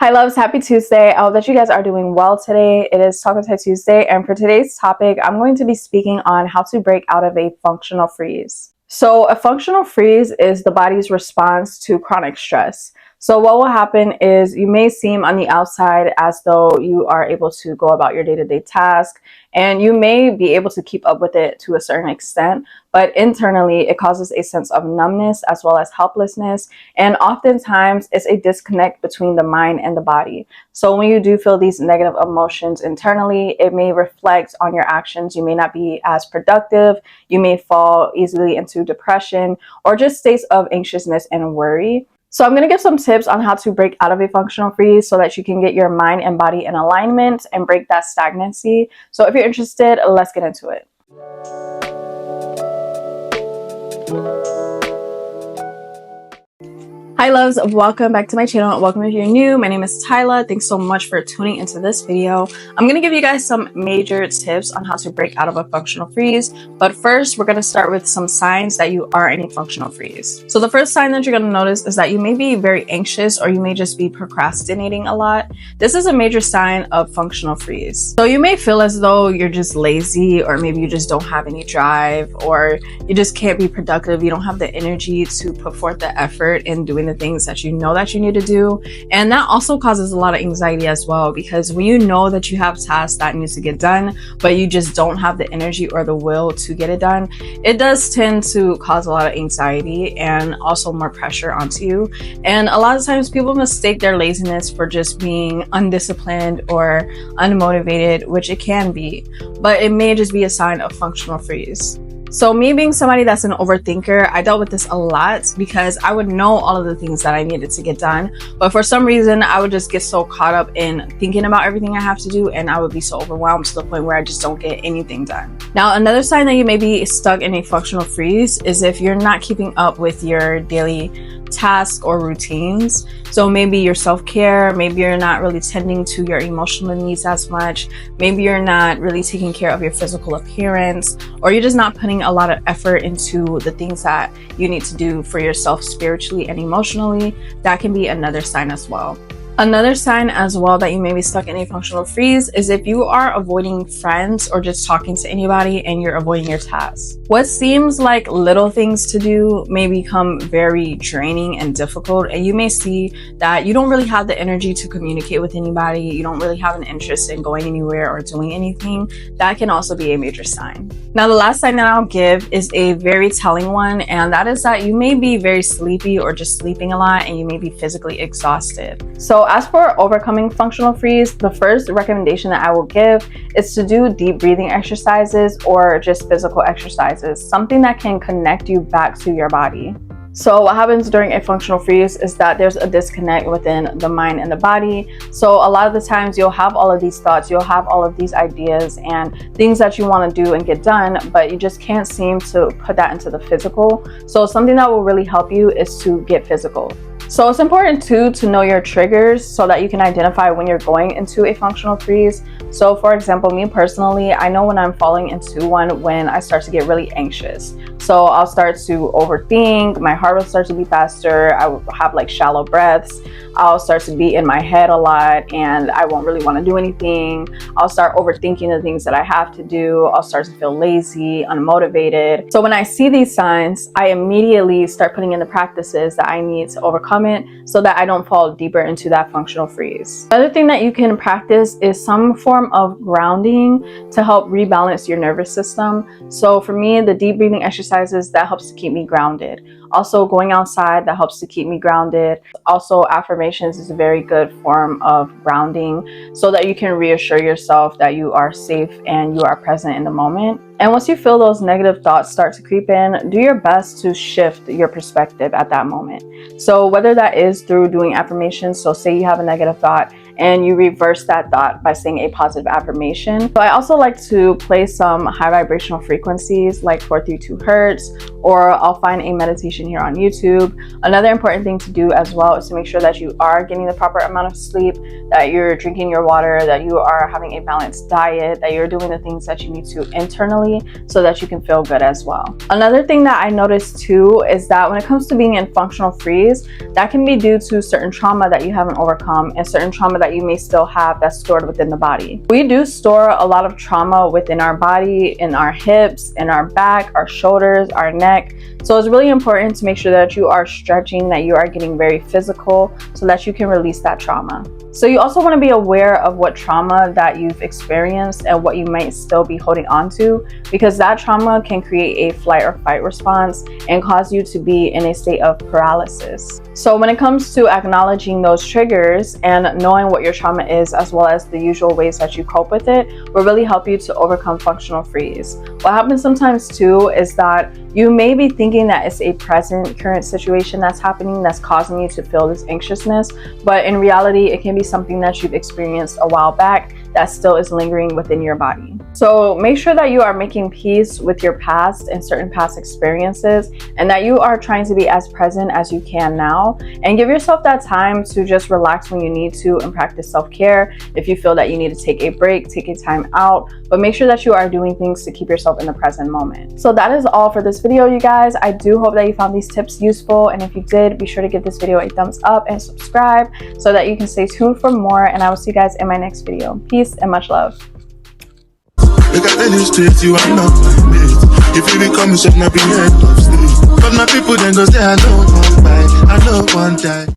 Hi loves, happy Tuesday. I hope that you guys are doing well today. It is Talk with Ty Tuesday, and for today's topic, I'm going to be speaking on how to break out of a functional freeze. So a functional freeze is the body's response to chronic stress. So what will happen is you may seem on the outside as though you are able to go about your day-to-day task, and you may be able to keep up with it to a certain extent, but internally it causes a sense of numbness as well as helplessness, and oftentimes it's a disconnect between the mind and the body. So when you do feel these negative emotions internally, it may reflect on your actions. You may not be as productive, you may fall easily into depression or just states of anxiousness and worry. So I'm going to give some tips on how to break out of a functional freeze so that you can get your mind and body in alignment and break that stagnancy. So if you're interested, let's get into it. Hi loves, welcome back to my channel. Welcome if you're new. My name is Tyla. Thanks so much for tuning into this video. I'm going to give you guys some major tips on how to break out of a functional freeze. But first, we're going to start with some signs that you are in a functional freeze. So the first sign that you're going to notice is that you may be very anxious or you may just be procrastinating a lot. This is a major sign of functional freeze. So you may feel as though you're just lazy, or maybe you just don't have any drive, or you just can't be productive. You don't have the energy to put forth the effort in doing the things that you know that you need to do. And that also causes a lot of anxiety as well, because when you know that you have tasks that need to get done, but you just don't have the energy or the will to get it done, it does tend to cause a lot of anxiety and also more pressure onto you. And a lot of times people mistake their laziness for just being undisciplined or unmotivated, which it can be, but it may just be a sign of functional freeze. So me being somebody that's an overthinker, I dealt with this a lot because I would know all of the things that I needed to get done, but for some reason I would just get so caught up in thinking about everything I have to do, and I would be so overwhelmed to the point where I just don't get anything done. Now, another sign that you may be stuck in a functional freeze is if you're not keeping up with your daily tasks or routines. So maybe your self-care, maybe you're not really tending to your emotional needs as much, maybe you're not really taking care of your physical appearance, or you're just not putting a lot of effort into the things that you need to do for yourself spiritually and emotionally. That can be another sign as well. Another sign as well that you may be stuck in a functional freeze is if you are avoiding friends or just talking to anybody and you're avoiding your tasks. What seems like little things to do may become very draining and difficult, and you may see that you don't really have the energy to communicate with anybody, you don't really have an interest in going anywhere or doing anything. That can also be a major sign. Now, the last sign that I'll give is a very telling one, and that is that you may be very sleepy or just sleeping a lot, and you may be physically exhausted. So as for overcoming functional freeze, the first recommendation that I will give is to do deep breathing exercises or just physical exercises, something that can connect you back to your body. So what happens during a functional freeze is that there's a disconnect within the mind and the body. So a lot of the times you'll have all of these thoughts, you'll have all of these ideas and things that you want to do and get done, but you just can't seem to put that into the physical. So something that will really help you is to get physical. So it's important too to know your triggers so that you can identify when you're going into a functional freeze. So for example, me personally, I know when I'm falling into one when I start to get really anxious. So I'll start to overthink, my heart will start to beat faster, I will have like shallow breaths, I'll start to be in my head a lot and I won't really want to do anything. I'll start overthinking the things that I have to do. I'll start to feel lazy, unmotivated. So when I see these signs, I immediately start putting in the practices that I need to overcome it so that I don't fall deeper into that functional freeze. Another thing that you can practice is some form of grounding to help rebalance your nervous system. So for me, the deep breathing exercises, that helps to keep me grounded. Also going outside, that helps to keep me grounded. Also affirmations is a very good form of grounding so that you can reassure yourself that you are safe and you are present in the moment. And once you feel those negative thoughts start to creep in, do your best to shift your perspective at that moment. So whether that is through doing affirmations, so say you have a negative thought and you reverse that thought by saying a positive affirmation. So I also like to play some high vibrational frequencies like 432 hertz, or I'll find a meditation here on YouTube. Another important thing to do as well is to make sure that you are getting the proper amount of sleep, that you're drinking your water, that you are having a balanced diet, that you're doing the things that you need to internally so that you can feel good as well. Another thing that I noticed too is that when it comes to being in functional freeze, that can be due to certain trauma that you haven't overcome and certain trauma that you may still have that's stored within the body. We do store a lot of trauma within our body, in our hips, in our back, our shoulders, our neck. So it's really important to make sure that you are stretching, that you are getting very physical so that you can release that trauma. So you also want to be aware of what trauma that you've experienced and what you might still be holding on to, because that trauma can create a flight or fight response and cause you to be in a state of paralysis. So when it comes to acknowledging those triggers and knowing what your trauma is, as well as the usual ways that you cope with it, will really help you to overcome functional freeze. What happens sometimes too is that you may be thinking that it's a current situation that's happening that's causing you to feel this anxiousness, but in reality it can be something that you've experienced a while back that still is lingering within your body. So make sure that you are making peace with your past and certain past experiences, and that you are trying to be as present as you can now, and give yourself that time to just relax when you need to and practice self-care. If you feel that you need to take a break, take a time out, but make sure that you are doing things to keep yourself in the present moment. So that is all for this video, you guys. I do hope that you found these tips useful, and if you did, be sure to give this video a thumbs up and subscribe so that you can stay tuned for more, and I will see you guys in my next video. Peace and much love. You got the streets, you are not my mate. If you become a shop, not be head of state. But my people then go say I know one buy, I know one die.